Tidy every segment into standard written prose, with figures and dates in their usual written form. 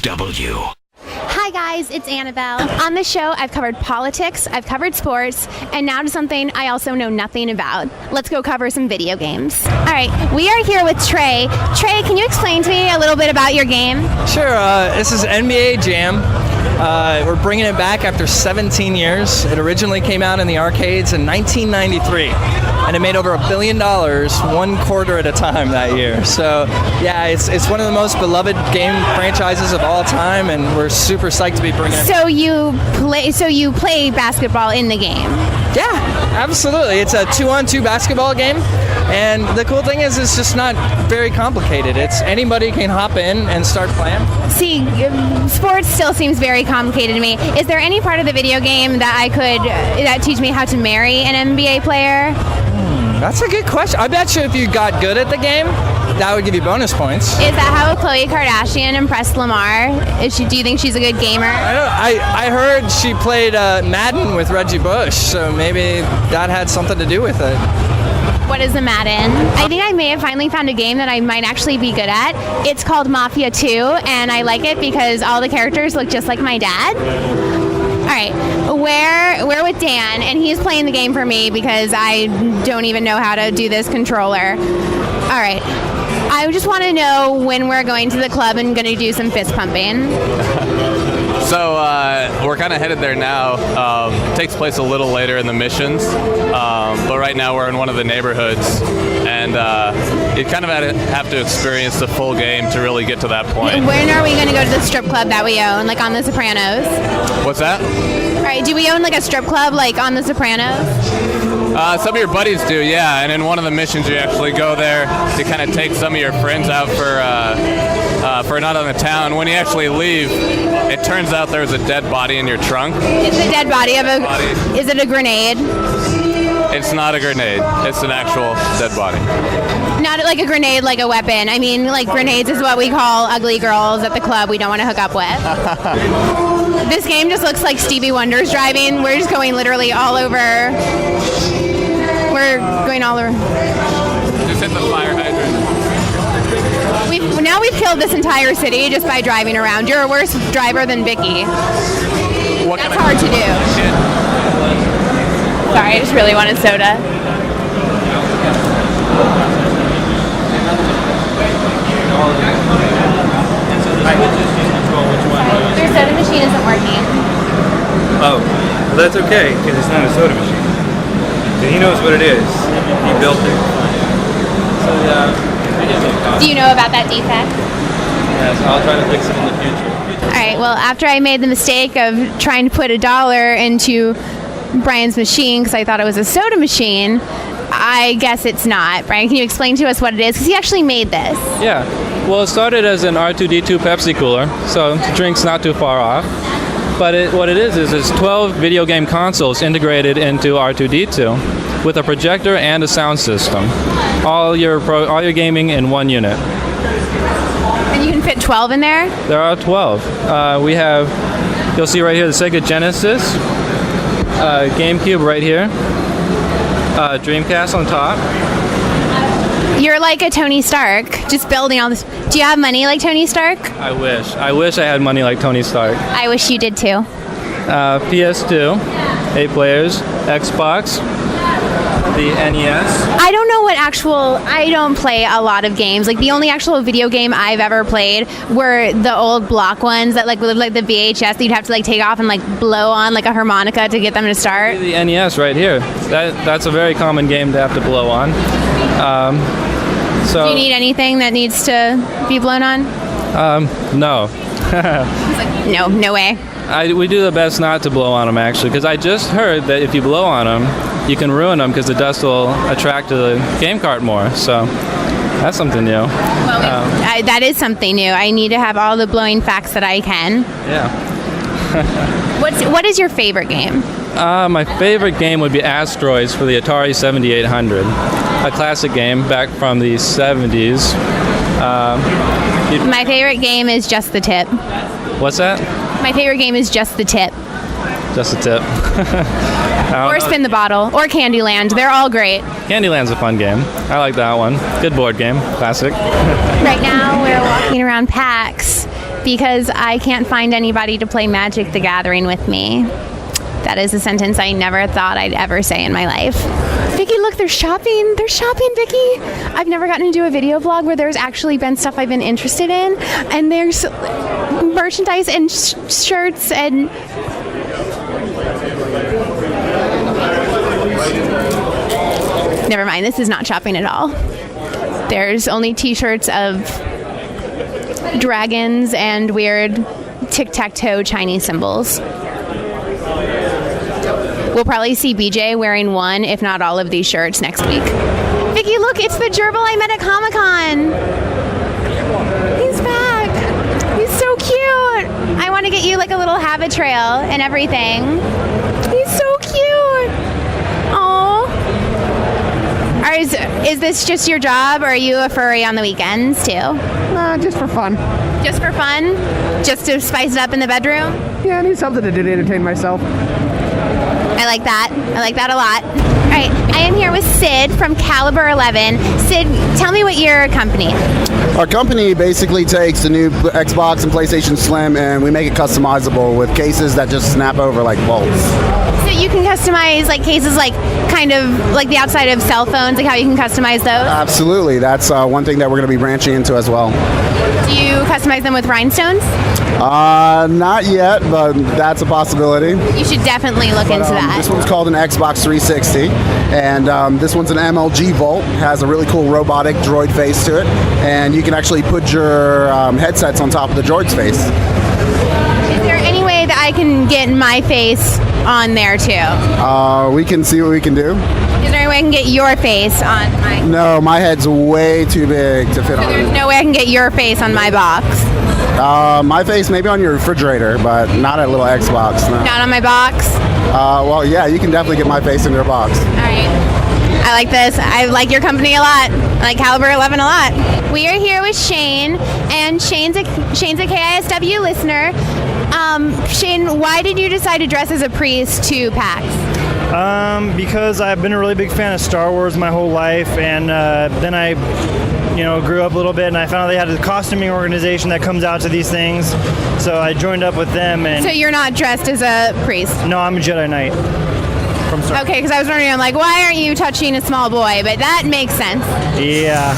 KXSW. Hi guys, it's Annabelle. On the show, I've covered politics, I've covered sports, and now to something I also know nothing about. Let's go cover some video games. All right, we are here with Trey. Trey, can you explain to me a little bit about your game? Sure, this is NBA Jam. We're bringing it back after 17 years. It originally came out in the arcades in 1993, and it made over $1 billion, 1 quarter at a time that year. So, yeah, it's one of the most beloved game franchises of all time, and we're super psyched to be bringing it. So you play basketball in the game? Yeah, absolutely. It's a 2-on-2 basketball game, and the cool thing is it's just not very complicated. It's anybody can hop in and start playing. See, sports still seems very complicated to me. Is there any part of the video game that teach me how to marry an NBA player? That's a good question. I bet you if you got good at the game, that would give you bonus points. Is that how Khloe Kardashian impressed Lamar? Do you think she's a good gamer? I heard she played Madden with Reggie Bush, so maybe that had something to do with it. What is a Madden? I think I may have finally found a game that I might actually be good at. It's called Mafia 2, and I like it because all the characters look just like my dad. All right, we're with Dan, and he's playing the game for me because I don't even know how to do this controller. All right, I just want to know when we're going to the club and going to do some fist pumping. So we're kind of headed there now. It takes place a little later in the missions, but right now we're in one of the neighborhoods, and you kind of have to experience the full game to really get to that point. When are we going to go to the strip club that we own, like on The Sopranos? What's that? All right, do we own like a strip club like on The Sopranos? Some of your buddies do, yeah, and in one of the missions you actually go there to kind of take some of your friends out for a night on the town. When you actually leave, it turns out there's a dead body in your trunk. Is the dead body is it a grenade? It's not a grenade. It's an actual dead body. Not like a grenade, like a weapon. I mean, like grenades is what we call ugly girls at the club we don't want to hook up with. This game just looks like Stevie Wonder's driving. We're just going literally all over. We're going all over. Just hit the fire hydrant. Now we've killed this entire city just by driving around. You're a worse driver than Vicky. That's hard to do. Sorry, I just really wanted soda. Your soda machine isn't working. Oh, well that's okay, because it's not a soda machine. And he knows what it is. He built it. So, do you know about that defect? Yes, I'll try to fix it in the future. All right, well, after I made the mistake of trying to put $1 into Brian's machine because I thought it was a soda machine, I guess it's not. Brian, can you explain to us what it is? Because he actually made this. Yeah, well it started as an R2-D2 Pepsi cooler, so the drink's not too far off. But what it is it's 12 video game consoles integrated into R2-D2 with a projector and a sound system. All your gaming in one unit. And you can fit 12 in there? There are 12. We have, you'll see right here, the Sega Genesis, GameCube right here, Dreamcast on top. You're like a Tony Stark, just building all this. Do you have money like Tony Stark? I wish I had money like Tony Stark. I wish you did too. PS2, 8 players, Xbox, the NES. I don't know I don't play a lot of games. Like the only actual video game I've ever played were the old block ones that like the VHS that you'd have to like take off and like blow on like a harmonica to get them to start. The NES right here. That's a very common game to have to blow on. Do you need anything that needs to be blown on? No. No way. We do the best not to blow on them, actually, because I just heard that if you blow on them, you can ruin them because the dust will attract to the game cart more. So that's something new. Well, that is something new. I need to have all the blowing facts that I can. Yeah. What is your favorite game? My favorite game would be Asteroids for the Atari 7800, a classic game back from the 70s. My favorite game is Just the Tip. What's that? My favorite game is Just the Tip. Just the Tip. Or Spin the Bottle, or Candyland. They're all great. Candyland's a fun game. I like that one. Good board game. Classic. Right now, we're walking around PAX, because I can't find anybody to play Magic the Gathering with me. That is a sentence I never thought I'd ever say in my life. Vicky, look, they're shopping. They're shopping, Vicky. I've never gotten to do a video vlog where there's actually been stuff I've been interested in. And there's merchandise and shirts and... Never mind, this is not shopping at all. There's only t-shirts of dragons and weird tic-tac-toe Chinese symbols. We'll probably see BJ wearing one, if not all of these shirts next week. Vicky, look, it's the gerbil I met at Comic-Con. He's back. He's so cute. I want to get you like a little habit trail and everything. He's so cute. Aww. Is this just your job, or are you a furry on the weekends too? Nah, just for fun. Just for fun? Just to spice it up in the bedroom? Yeah, I need something to do to entertain myself. I like that. I like that a lot. All right, I am here with Sid from Caliber 11. Sid, tell me what your company. Our company basically takes the new Xbox and PlayStation Slim and we make it customizable with cases that just snap over like bolts. So you can customize like cases like kind of like the outside of cell phones, like how you can customize those? Absolutely. That's one thing that we're going to be branching into as well. Do you customize them with rhinestones? Not yet, but that's a possibility. You should definitely look into that. This one's called an Xbox 360, and this one's an MLG Volt. Has a really cool robotic droid face to it, and you can actually put your headsets on top of the droid's face. Is there any way that I can get my face on there too? We can see what we can do. Is there any way I can get your face on my... No, my head's way too big to fit on. There's no way I can get your face on my box? My face maybe on your refrigerator, but not a little Xbox. No. Not on my box? Well, yeah, you can definitely get my face in your box. All right. I like this. I like your company a lot. I like Caliber 11 a lot. We are here with Shane, and Shane's a KISW listener. Shane, why did you decide to dress as a priest to PAX? Because I've been a really big fan of Star Wars my whole life, and then I grew up a little bit, and I found out they had a costuming organization that comes out to these things, so I joined up with them. And so you're not dressed as a priest? No, I'm a Jedi Knight from Star Wars. Okay, because I was wondering, I'm like, why aren't you touching a small boy? But that makes sense. Yeah.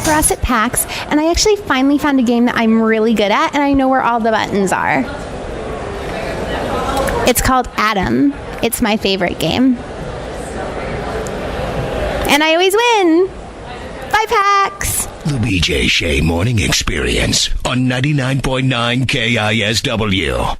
For us at PAX, and I actually finally found a game that I'm really good at, and I know where all the buttons are. It's called Adam. It's my favorite game. And I always win! Bye, PAX! The BJ Shea Morning Experience on 99.9 KISW.